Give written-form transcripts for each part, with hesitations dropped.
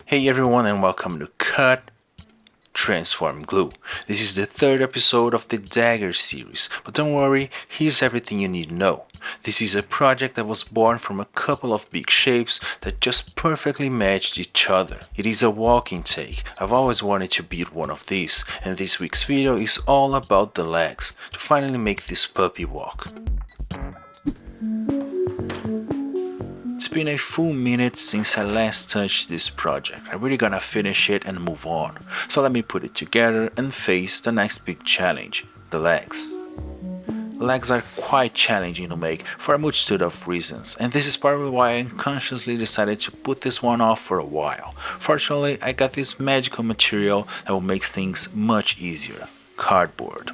Hey everyone and welcome to Cut, Transform, Glue. This is the third episode of the Dagger Series, but don't worry, here's everything you need to know. This is a project that was born from a couple of big shapes that just perfectly matched each other. It is a walking take. I've always wanted to build one of these, and this week's video is all about the legs, to finally make this puppy walk. It's been a full minute since I last touched this project. I'm really gonna finish it and move on. So let me put it together and face the next big challenge, the legs. Legs are quite challenging to make for a multitude of reasons, and this is probably why I unconsciously decided to put this one off for a while. Fortunately, I got this magical material that will make things much easier, cardboard.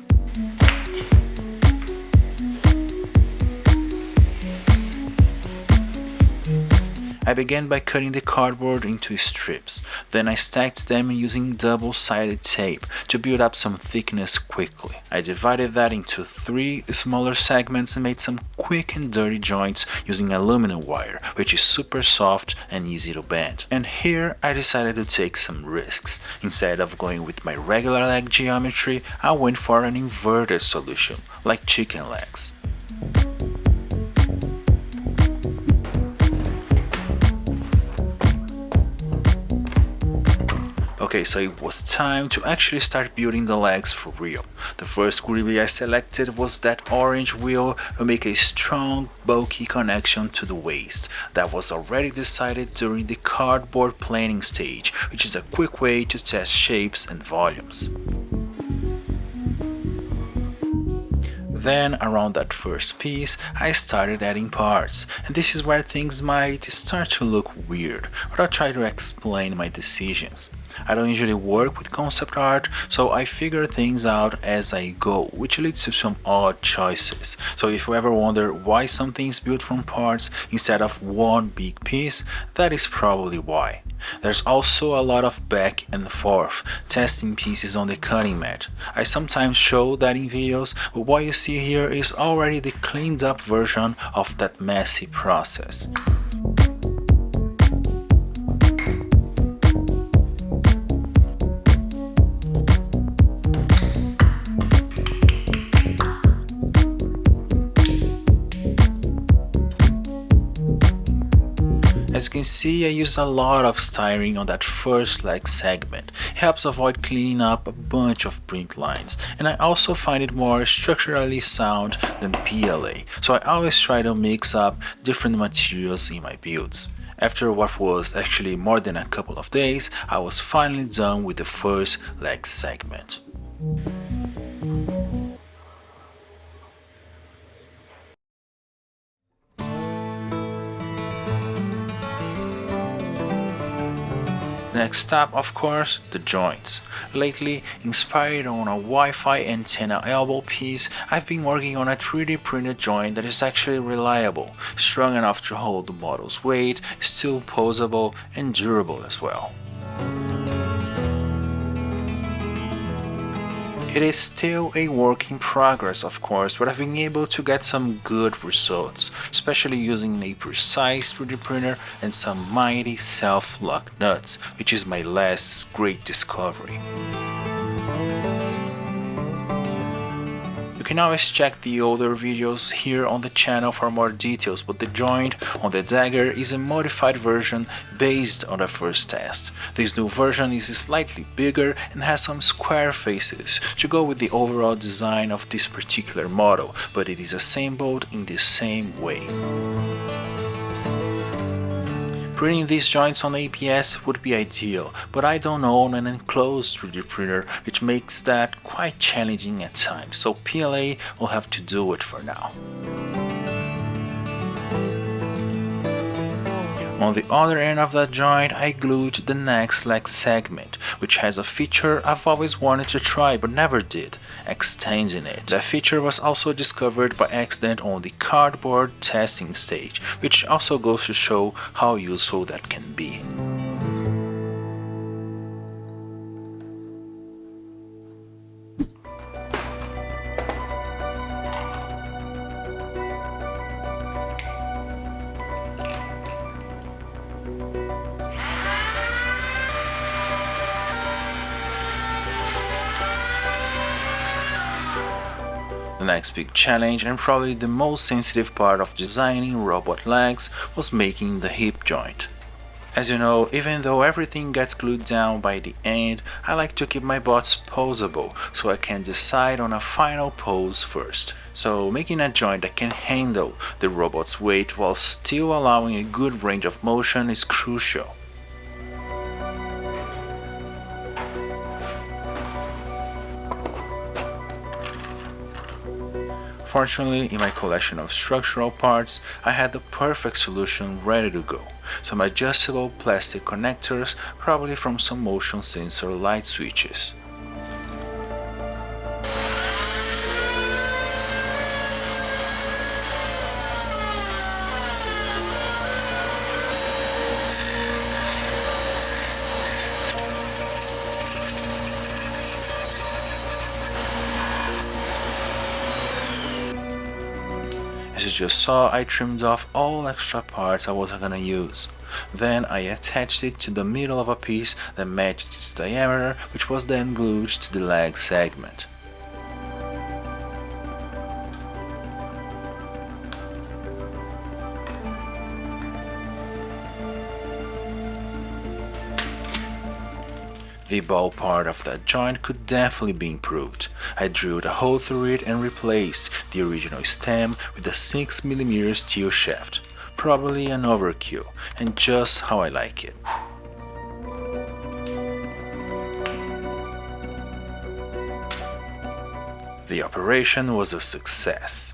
I began by cutting the cardboard into strips, then I stacked them using double-sided tape to build up some thickness quickly. I divided that into 3 smaller segments and made some quick and dirty joints using aluminum wire, which is super soft and easy to bend. And here I decided to take some risks. Instead of going with my regular leg geometry, I went for an inverted solution, like chicken legs. Okay, so it was time to actually start building the legs for real. The first gribbly I selected was that orange wheel to make a strong, bulky connection to the waist. That was already decided during the cardboard planing stage, which is a quick way to test shapes and volumes. Then, around that first piece, I started adding parts, and this is where things might start to look weird, but I'll try to explain my decisions. I don't usually work with concept art, so I figure things out as I go, which leads to some odd choices. So if you ever wonder why something is built from parts instead of one big piece, that is probably why. There's also a lot of back and forth, testing pieces on the cutting mat. I sometimes show that in videos, but what you see here is already the cleaned up version of that messy process. As you can see, I used a lot of styrene on that first leg segment. It helps avoid cleaning up a bunch of print lines, and I also find it more structurally sound than PLA, so I always try to mix up different materials in my builds. After what was actually more than a couple of days, I was finally done with the first leg segment. Next up, of course, the joints. Lately, inspired on a Wi-Fi antenna elbow piece, I've been working on a 3D printed joint that is actually reliable, strong enough to hold the model's weight, still posable and durable as well. It is still a work in progress, of course, but I've been able to get some good results, especially using a precise 3D printer and some mighty self-lock nuts, which is my last great discovery. You can always check the older videos here on the channel for more details, but the joint on the Dagger is a modified version based on the first test. This new version is slightly bigger and has some square faces to go with the overall design of this particular model, but it is assembled in the same way. Printing these joints on ABS would be ideal, but I don't own an enclosed 3D printer, which makes that quite challenging at times, so PLA will have to do it for now. On the other end of that joint, I glued the next leg segment, which has a feature I've always wanted to try but never did, extending it. That feature was also discovered by accident on the cardboard testing stage, which also goes to show how useful that can be. The next big challenge, and probably the most sensitive part of designing robot legs, was making the hip joint. As you know, even though everything gets glued down by the end, I like to keep my bots posable so I can decide on a final pose first. So making a joint that can handle the robot's weight while still allowing a good range of motion is crucial. Fortunately, in my collection of structural parts, I had the perfect solution ready to go. Some adjustable plastic connectors, probably from some motion sensor light switches. As you just saw, I trimmed off all extra parts I wasn't gonna use. Then I attached it to the middle of a piece that matched its diameter, which was then glued to the leg segment. The ball part of that joint could definitely be improved. I drilled a hole through it and replaced the original stem with a 6mm steel shaft. Probably an overkill, and just how I like it. The operation was a success.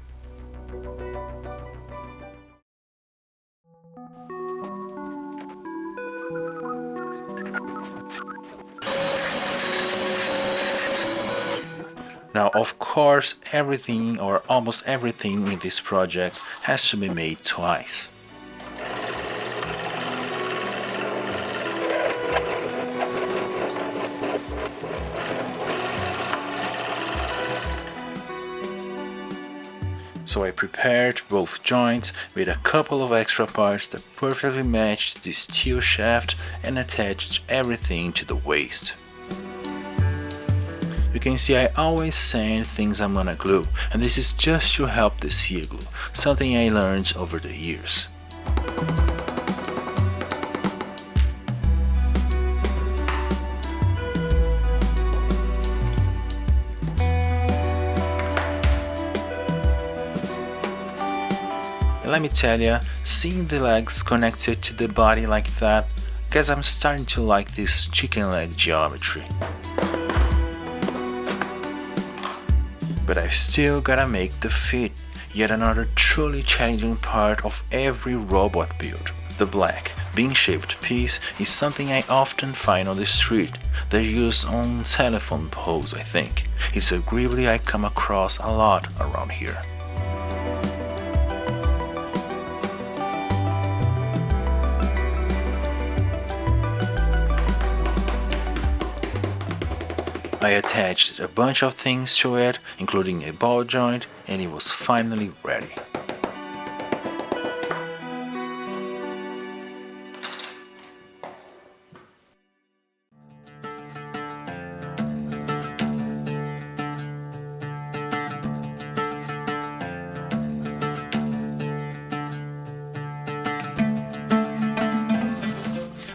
Now, of course, everything or almost everything in this project has to be made twice. So I prepared both joints with a couple of extra parts that perfectly matched the steel shaft and attached everything to the waist. You can see I always sand things I'm gonna glue, and this is just to help the sear glue, something I learned over the years. And let me tell ya, seeing the legs connected to the body like that, guess I'm starting to like this chicken leg geometry. But I've still gotta make the fit, yet another truly challenging part of every robot build. The black, bean-shaped piece is something I often find on the street. They're used on telephone poles, I think. It's a greeble I come across a lot around here. I attached a bunch of things to it, including a ball joint, and it was finally ready.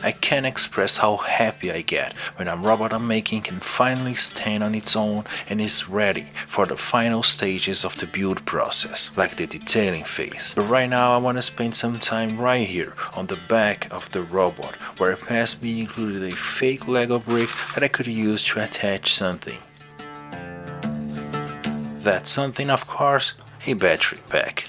I can't express how happy I get when a robot I'm making can finally stand on its own and is ready for the final stages of the build process, like the detailing phase. But right now I want to spend some time right here on the back of the robot, where past me included a fake Lego brick that I could use to attach something. That something, of course, a battery pack.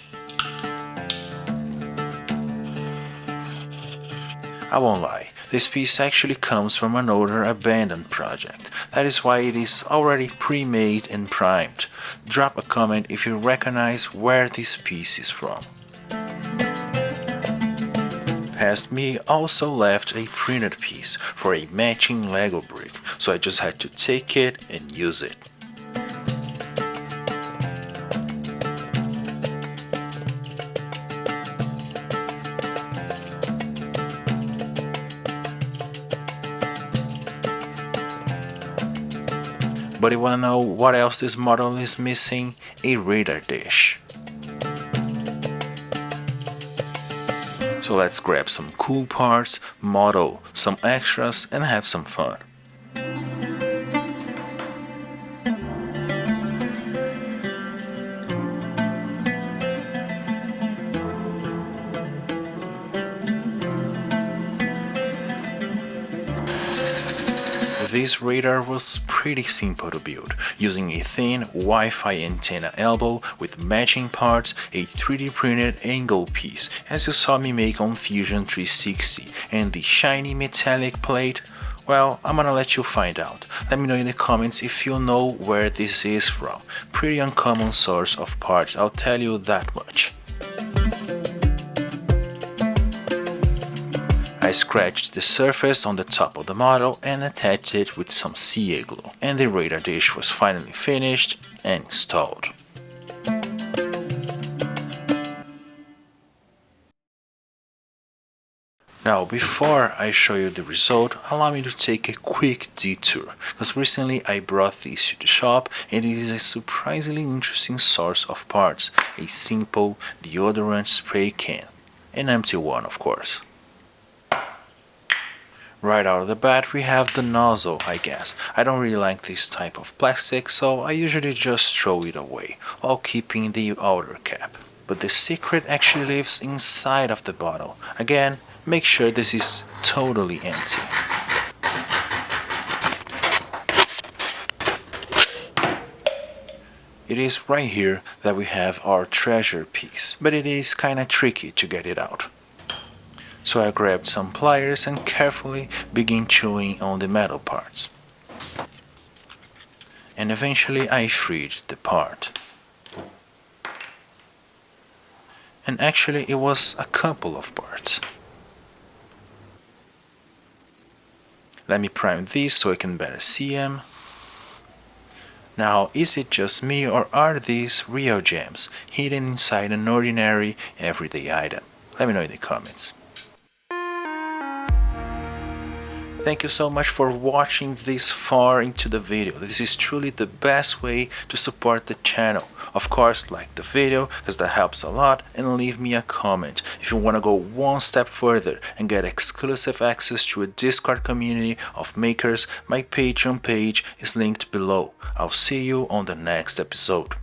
I won't lie, this piece actually comes from an older abandoned project. That is why it is already pre-made and primed. Drop a comment if you recognize where this piece is from. Past me also left a printed piece for a matching Lego brick, so I just had to take it and use it. But you wanna know what else this model is missing? A radar dish. So let's grab some cool parts, model some extras, and have some fun. This radar was pretty simple to build, using a thin Wi-Fi antenna elbow with matching parts, a 3D printed angle piece as you saw me make on Fusion 360, and the shiny metallic plate. Well, I'm gonna let you find out. Let me know in the comments if you know where this is from. Pretty uncommon source of parts, I'll tell you that much. I scratched the surface on the top of the model and attached it with some CA glue, and the radar dish was finally finished and installed. Now, before I show you the result, allow me to take a quick detour, because recently I brought this to the shop and it is a surprisingly interesting source of parts, a simple deodorant spray can, an empty one of course. Right out of the bat we have the nozzle, I guess. I don't really like this type of plastic, so I usually just throw it away, while keeping the outer cap. But the secret actually lives inside of the bottle. Again, make sure this is totally empty. It is right here that we have our treasure piece, but it is kinda tricky to get it out. So I grabbed some pliers and carefully began chewing on the metal parts. And eventually I freed the part. And actually it was a couple of parts. Let me prime these so I can better see them. Now, is it just me or are these real gems hidden inside an ordinary everyday item? Let me know in the comments. Thank you so much for watching this far into the video. This is truly the best way to support the channel. Of course, like the video, because that helps a lot, and leave me a comment. If you want to go one step further and get exclusive access to a Discord community of makers, my Patreon page is linked below. I'll see you on the next episode.